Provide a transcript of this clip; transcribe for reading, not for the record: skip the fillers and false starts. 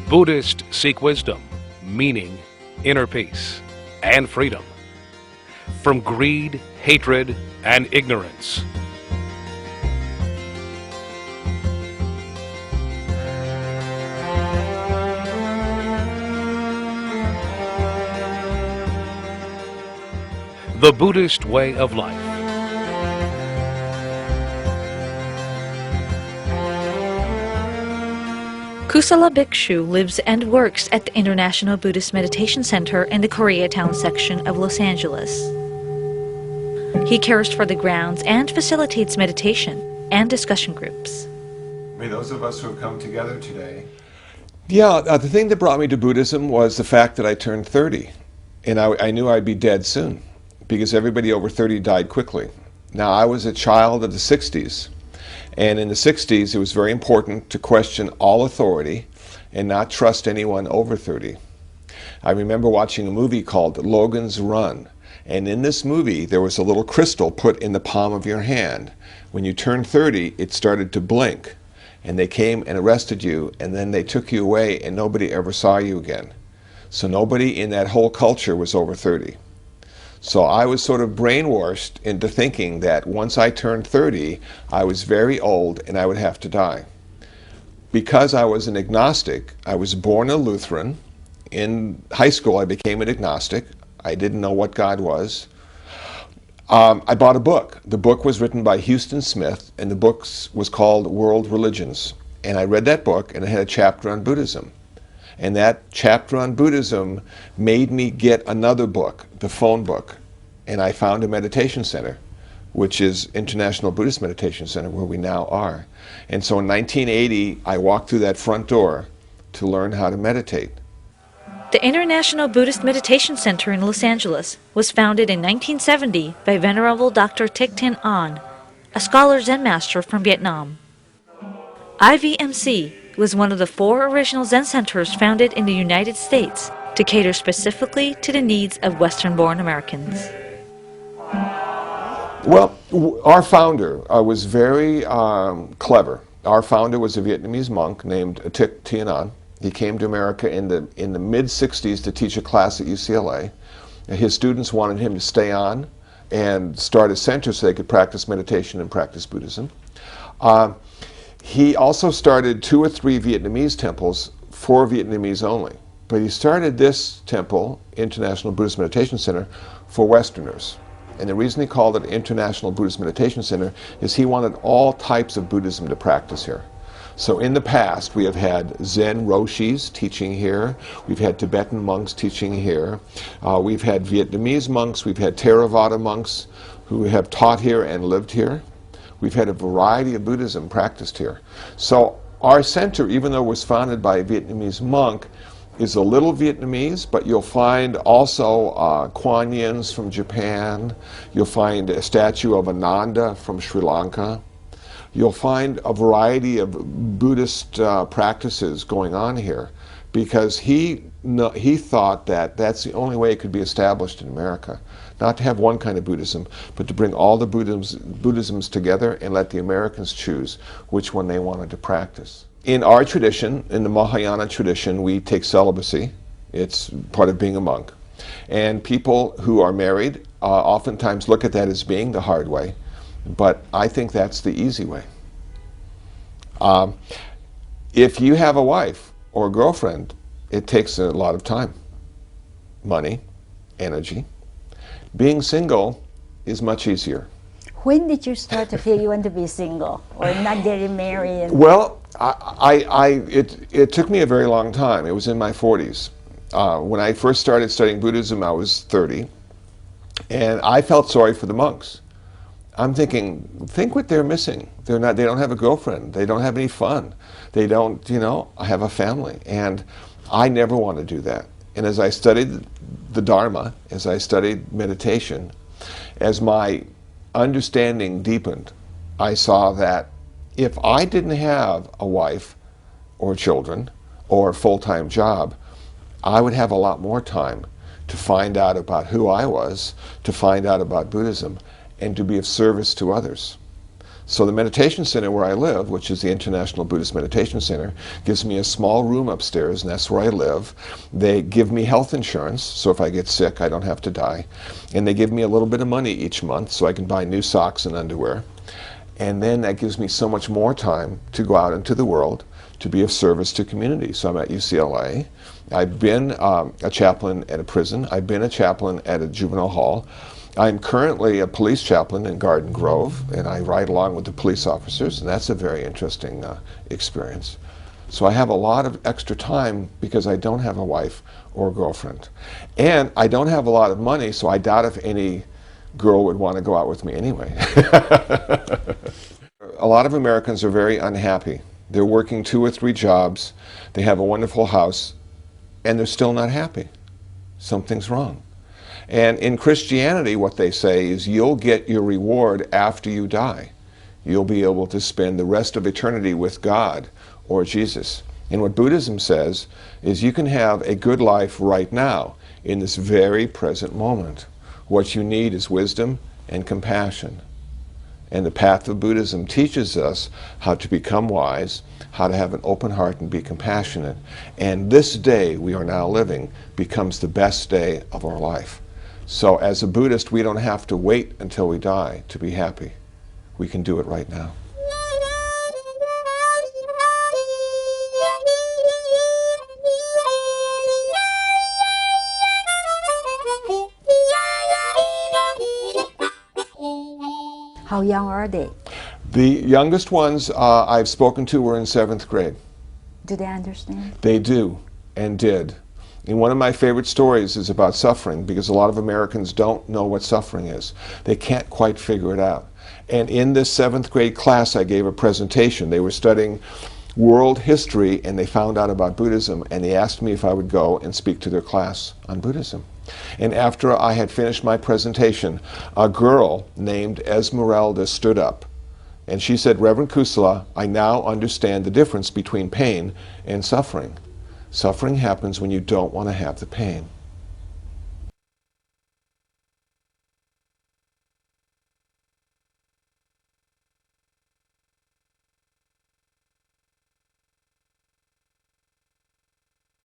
Buddhists seek wisdom, meaning, inner peace, and freedom from greed, hatred, and ignorance. The Buddhist Way of Life. Kusala Bhikshu lives and works at the International Buddhist Meditation Center in the Koreatown section of Los Angeles. He cares for the grounds and facilitates meditation and discussion groups. May those of us who have come together today... the thing that brought me to Buddhism was the fact that I turned 30. And I knew I'd be dead soon, because everybody over 30 died quickly. Now, I was a child of the 60s. And in the 60s, it was very important to question all authority and not trust anyone over 30. I remember watching a movie called Logan's Run. And in this movie, there was a little crystal put in the palm of your hand. When you turned 30, it started to blink. And they came and arrested you, and then they took you away, and nobody ever saw you again. So nobody in that whole culture was over 30. So I was sort of brainwashed into thinking that once I turned 30, I was very old and I would have to die. Because I was an agnostic, I was born a Lutheran. In high school, I became an agnostic. I didn't know what God was. I bought a book. The book was written by Houston Smith, and the book was called World Religions. And I read that book, and it had a chapter on Buddhism. And that chapter on Buddhism made me get another book, the phone book. And I found a meditation center, which is International Buddhist Meditation Center, where we now are. And so in 1980, I walked through that front door to learn how to meditate. The International Buddhist Meditation Center in Los Angeles was founded in 1970 by Venerable Dr. Thich Thien An, a scholar Zen master from Vietnam. IVMC was one of the 4 original Zen centers founded in the United States to cater specifically to the needs of Western-born Americans. Well, our founder was very clever. Our founder was a Vietnamese monk named Thich Thien An. He came to America in the mid-60s to teach a class at UCLA. His students wanted him to stay on and start a center so they could practice meditation and practice Buddhism. He also started 2 or 3 Vietnamese temples for Vietnamese only. But he started this temple, International Buddhist Meditation Center, for Westerners. And the reason he called it International Buddhist Meditation Center is he wanted all types of Buddhism to practice here. So in the past, we have had Zen Roshis teaching here. We've had Tibetan monks teaching here. We've had Vietnamese monks. We've had Theravada monks who have taught here and lived here. We've had a variety of Buddhism practiced here. So our center, even though it was founded by a Vietnamese monk, is a little Vietnamese, but you'll find also Kuan Yins from Japan. You'll find a statue of Ananda from Sri Lanka. You'll find a variety of Buddhist practices going on here, because he thought that that's the only way it could be established in America. Not to have one kind of Buddhism, but to bring all the Buddhisms together and let the Americans choose which one they wanted to practice. In our tradition, in the Mahayana tradition, we take celibacy. It's part of being a monk. And people who are married oftentimes look at that as being the hard way, but I think that's the easy way. If you have a wife or a girlfriend, it takes a lot of time, money, energy. Being single is much easier. When did you start to feel you want to be single or not getting married? Well, it took me a very long time. It was in my 40s. When I first started studying Buddhism, I was 30, and I felt sorry for the monks. I'm thinking, think what they're missing. They don't have a girlfriend. They don't have any fun. They don't, have a family. And I never want to do that. And as I studied the Dharma, as I studied meditation, as my understanding deepened, I saw that if I didn't have a wife or children or a full-time job, I would have a lot more time to find out about who I was, to find out about Buddhism, and to be of service to others. So the meditation center where I live, which is the International Buddhist Meditation Center, gives me a small room upstairs, and that's where I live. They give me health insurance, so if I get sick, I don't have to die. And they give me a little bit of money each month so I can buy new socks and underwear. And then that gives me so much more time to go out into the world, to be of service to community. So I'm at UCLA. I've been a chaplain at a prison. I've been a chaplain at a juvenile hall. I'm currently a police chaplain in Garden Grove, and I ride along with the police officers, and that's a very interesting experience. So I have a lot of extra time because I don't have a wife or a girlfriend. And I don't have a lot of money, so I doubt if any girl would want to go out with me anyway. A lot of Americans are very unhappy. They're working 2 or 3 jobs, they have a wonderful house, and they're still not happy. Something's wrong. And in Christianity, what they say is you'll get your reward after you die. You'll be able to spend the rest of eternity with God or Jesus. And what Buddhism says is you can have a good life right now, in this very present moment. What you need is wisdom and compassion. And the path of Buddhism teaches us how to become wise, how to have an open heart and be compassionate. And this day we are now living becomes the best day of our life. So as a Buddhist, we don't have to wait until we die to be happy. We can do it right now. How young are they? The youngest ones I've spoken to were in 7th grade. Do they understand? They do and did. And one of my favorite stories is about suffering, because a lot of Americans don't know what suffering is. They can't quite figure it out. And in this 7th grade class, I gave a presentation. They were studying world history, and they found out about Buddhism, and they asked me if I would go and speak to their class on Buddhism. And after I had finished my presentation, a girl named Esmeralda stood up, and she said, "Reverend Kusala, I now understand the difference between pain and suffering. Suffering happens when you don't want to have the pain.